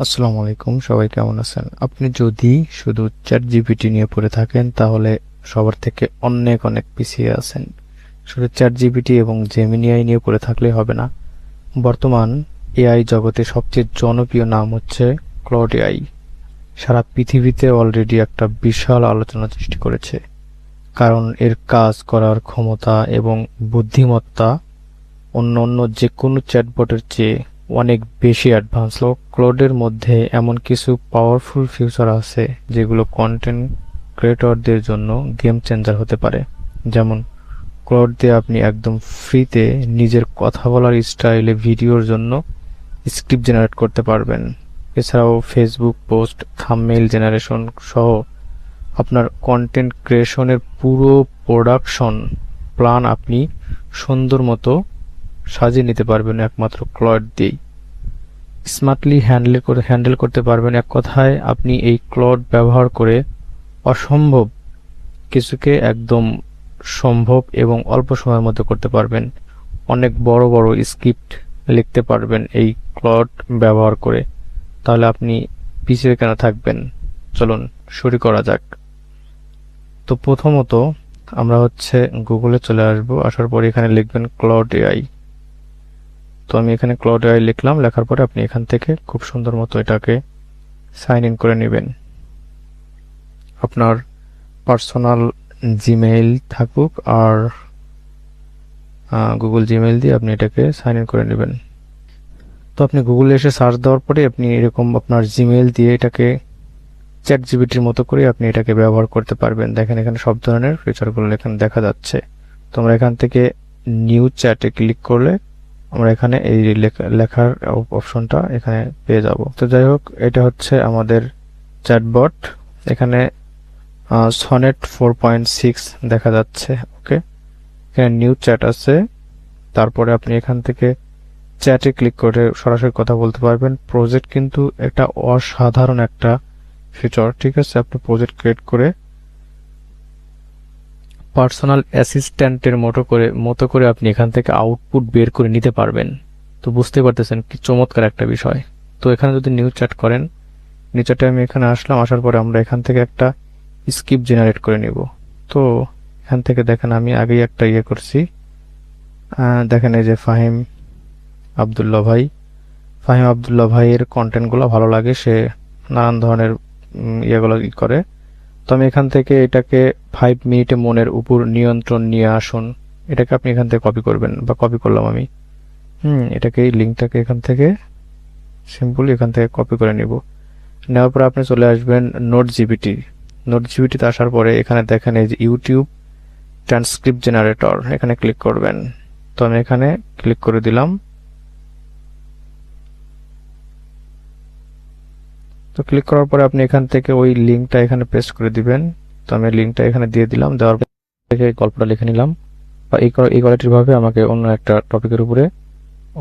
আসসালামু আলাইকুম, সবাই কেমন আছেন? আপনি যদি শুধু চ্যাট জিপিটি নিয়ে পড়ে থাকেন তাহলে সবার থেকে অনেক অনেক পিছিয়ে আছেন। শুধু চ্যাট জিপিটি এবং জেমিনি এআই নিয়ে পড়ে থাকলেই হবে না। বর্তমান এআই জগতে সবচেয়ে জনপ্রিয় নাম হচ্ছে ক্লড এআই। সারা পৃথিবীতে অলরেডি একটা বিশাল আলোচনা সৃষ্টি করেছে, কারণ এর কাজ করার ক্ষমতা এবং বুদ্ধিমত্তা অন্য অন্য যে কোনো চ্যাটবটের চেয়ে অনেক বেশি অ্যাডভান্স। ক্লাউডের মধ্যে এমন কিছু পাওয়ারফুল ফিচার আছে যেগুলো কন্টেন্ট ক্রিয়েটরদের জন্য গেম চেঞ্জার হতে পারে। যেমন ক্লাউড দিয়ে আপনি একদম ফ্রিতে নিজের কথা বলার স্টাইলে ভিডিওর জন্য স্ক্রিপ্ট জেনারেট করতে পারবেন। এছাড়াও ফেসবুক পোস্ট, থাম্বনেইল জেনারেশন সহ আপনার কন্টেন্ট ক্রিয়েশনের পুরো প্রোডাকশন প্ল্যান আপনি সুন্দর মতো সাজিয়ে নিতে পারবেন একমাত্র ক্লড দিয়েই। স্মার্টলি হ্যান্ডেল করতে পারবেন। এক কথায় আপনি এই ক্লড ব্যবহার করে অসম্ভব কিছুকে একদম সম্ভব এবং অল্প সময়ের মধ্যে করতে পারবেন। অনেক বড় বড় স্ক্রিপ্ট লিখতে পারবেন এই ক্লড ব্যবহার করে। তাহলে আপনি পিছিয়ে কেন থাকবেন? চলুন শুরু করা যাক। তো প্রথমত আমরা গুগলে চলে আসবো। আসার পরে এখানে লিখবেন ক্লড এআই। তো আমি এখানে ক্লাউড এআই লিখলাম। লেখার পরে আপনি এখান থেকে খুব সুন্দর মতো এটাকে সাইন ইন করে নেবেন। আপনার পার্সোনাল জিমেইল থাকুক আর গুগল জিমেইল দিয়ে আপনি এটাকে সাইন ইন করে নেবেন। তো আপনি গুগলে এসে সার্চ দেওয়ার পরে আপনি এরকম আপনার জিমেইল দিয়ে এটাকে চ্যাট জিপিটির মতো করে আপনি এটাকে ব্যবহার করতে পারবেন। দেখেন এখানে সব ধরনের ফিচারগুলো এখানে দেখা যাচ্ছে। তো আমরা এখান থেকে নিউ চ্যাটে ক্লিক করলে আমরা এখানে এই লেখার অপশনটা এখানে পেয়ে যাব। তো যাই হোক, এটা হচ্ছে আমাদের চ্যাটবট। এখানে সনেট 4.6 দেখা যাচ্ছে। ওকে, এখানে নিউ চ্যাট আছে। তারপরে আপনি এখান থেকে চ্যাটে ক্লিক করে সরাসরি কথা বলতে পারবেন। প্রজেক্ট কিন্তু একটা অসাধারণ একটা ফিচার, ঠিক আছে? আপনি প্রজেক্ট ক্রিয়েট করে পার্সোনাল অ্যাসিস্ট্যান্টের মতো করে আপনি এখান থেকে আউটপুট বের করে নিতে পারবেন। তো বুঝতে পারতেছেন কি চমৎকার একটা বিষয়। তো এখানে যদি নিউ চ্যাট করেন, নিউ চ্যাটে আমি এখানে আসলাম। আসার পরে আমরা এখান থেকে একটা স্ক্রিপ্ট জেনারেট করে নিব। তো এখান থেকে দেখেন আমি আগেই একটা করছি। দেখেন এই যে ফাহিম আবদুল্লাহ ভাইয়ের কন্টেন্টগুলো ভালো লাগে। সে নানান ধরনের ইয়েগুলো করে। তো আমি এখান থেকে এটাকে 5 মিনিটে মনের উপর নিয়ন্ত্রণ নিয়ে আসুন, এটাকে আপনি এখান থেকে কপি করবেন, বা কপি করলাম আমি। এটাকে এই লিঙ্কটাকে এখান থেকে সিম্পলি এখান থেকে কপি করে নিব। নেওয়ার পর আপনি চলে আসবেন নোট জিপিটিতে। আসার পরে এখানে দেখেন এই যে ইউটিউব ট্রান্সক্রিপ্ট জেনারেটর, এখানে ক্লিক করবেন। তো আমি এখানে ক্লিক করে দিলাম। তো ক্লিক করার পরে আপনি এখান থেকে ওই লিঙ্কটা এখানে পেস্ট করে দিবেন। তো আমি লিঙ্কটা এখানে দিয়ে দিলাম। দেওয়ার পর থেকে গল্পটা লিখে নিলাম, বা এই কোয়ালিটির ভাবে আমাকে অন্য একটা টপিকের উপরে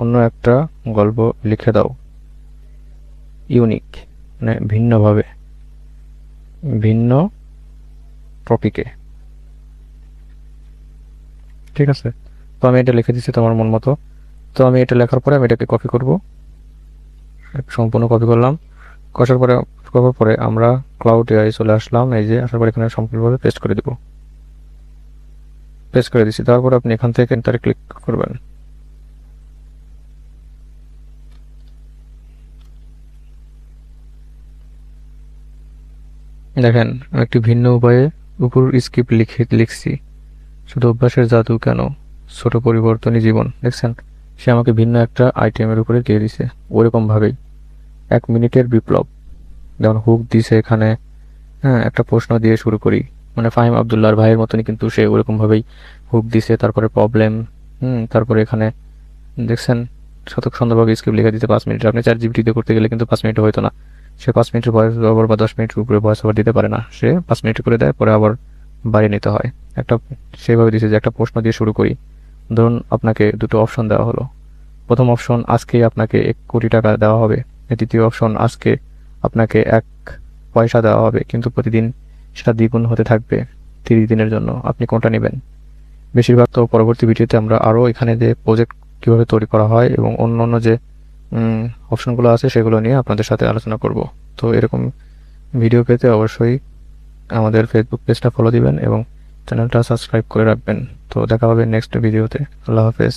অন্য একটা গল্প লিখে দাও, ইউনিক, মানে ভিন্নভাবে, ভিন্ন টপিকে, ঠিক আছে? তো আমি এটা লিখে দিচ্ছি তোমার মন মতো। তো আমি এটা লেখার পরে আমি এটাকে কপি করব, সম্পূর্ণ কপি করলাম। করার পরে আমরা ক্লাউড এআই চলে আসলাম। এই যে আসার পরে এখানে সম্পূর্ণভাবে পেস্ট করে দিব। পেস্ট করে দিচ্ছি। তারপর আপনি এখান থেকে এন্টারে ক্লিক করবেন। দেখেন আমি একটি ভিন্ন উপায়ে উপর স্ক্রিপ্ট লিখছি। শুধু অভ্যাসের জাদু কেন, ছোট পরিবর্তনই জীবন। দেখছেন, সে আমাকে ভিন্ন একটা আইটেমের উপরে দিয়ে দিছে। ওরকম ভাবেই 1 মিনিটের বিপ্লব, যেমন হুক দিছে এখানে। হ্যাঁ, একটা প্রশ্ন দিয়ে শুরু করি, মানে ফাহিম আবদুল্লাহর ভাইয়ের মতনই কিন্তু সে ওরকম ভাবেই হুক দিছে। তারপরে প্রবলেম, তারপরে এখানে দেখছেন সুন্দরভাবে স্ক্রিপ্ট লিখে দিতে 5 মিনিট। আপনি চ্যাট জিপিটিতে করতে গেলে কিন্তু 5 মিনিটে হয়তো না। সে 5 মিনিটের ভয়েস ওভার বা 10 মিনিটের উপরে ভয়েস ওভার দিতে পারে না। সে 5 মিনিট করে দেয়, পরে আবার বাড়িয়ে নিতে হয়। একটা সেভাবে দিছে যে একটা প্রশ্ন দিয়ে শুরু করি। ধরুন আপনাকে দুটো অপশন দেওয়া হলো। প্রথম অপশন, আজকে আপনাকে 1 কোটি টাকা দেওয়া হবে। দ্বিতীয় অপশন, আজকে আপনাকে 1 পয়সা দেওয়া হবে, কিন্তু প্রতিদিন সেটা দ্বিগুণ হতে থাকবে 30 দিনের জন্য। আপনি কোনটা নেবেন? বেশিরভাগ তো পরবর্তী ভিডিওতে আমরা আরো এখানে যে প্রজেক্ট কিভাবে তৈরি করা হয় এবং অন্যান্য যে অপশনগুলো আছে সেগুলো নিয়ে আপনাদের সাথে আলোচনা করব। তো এরকম ভিডিও পেতে অবশ্যই আমাদের ফেসবুক পেজটা ফলো দিবেন এবং চ্যানেলটা সাবস্ক্রাইব করে রাখবেন। তো দেখা হবে নেক্সট ভিডিওতে। আল্লাহ হাফেজ।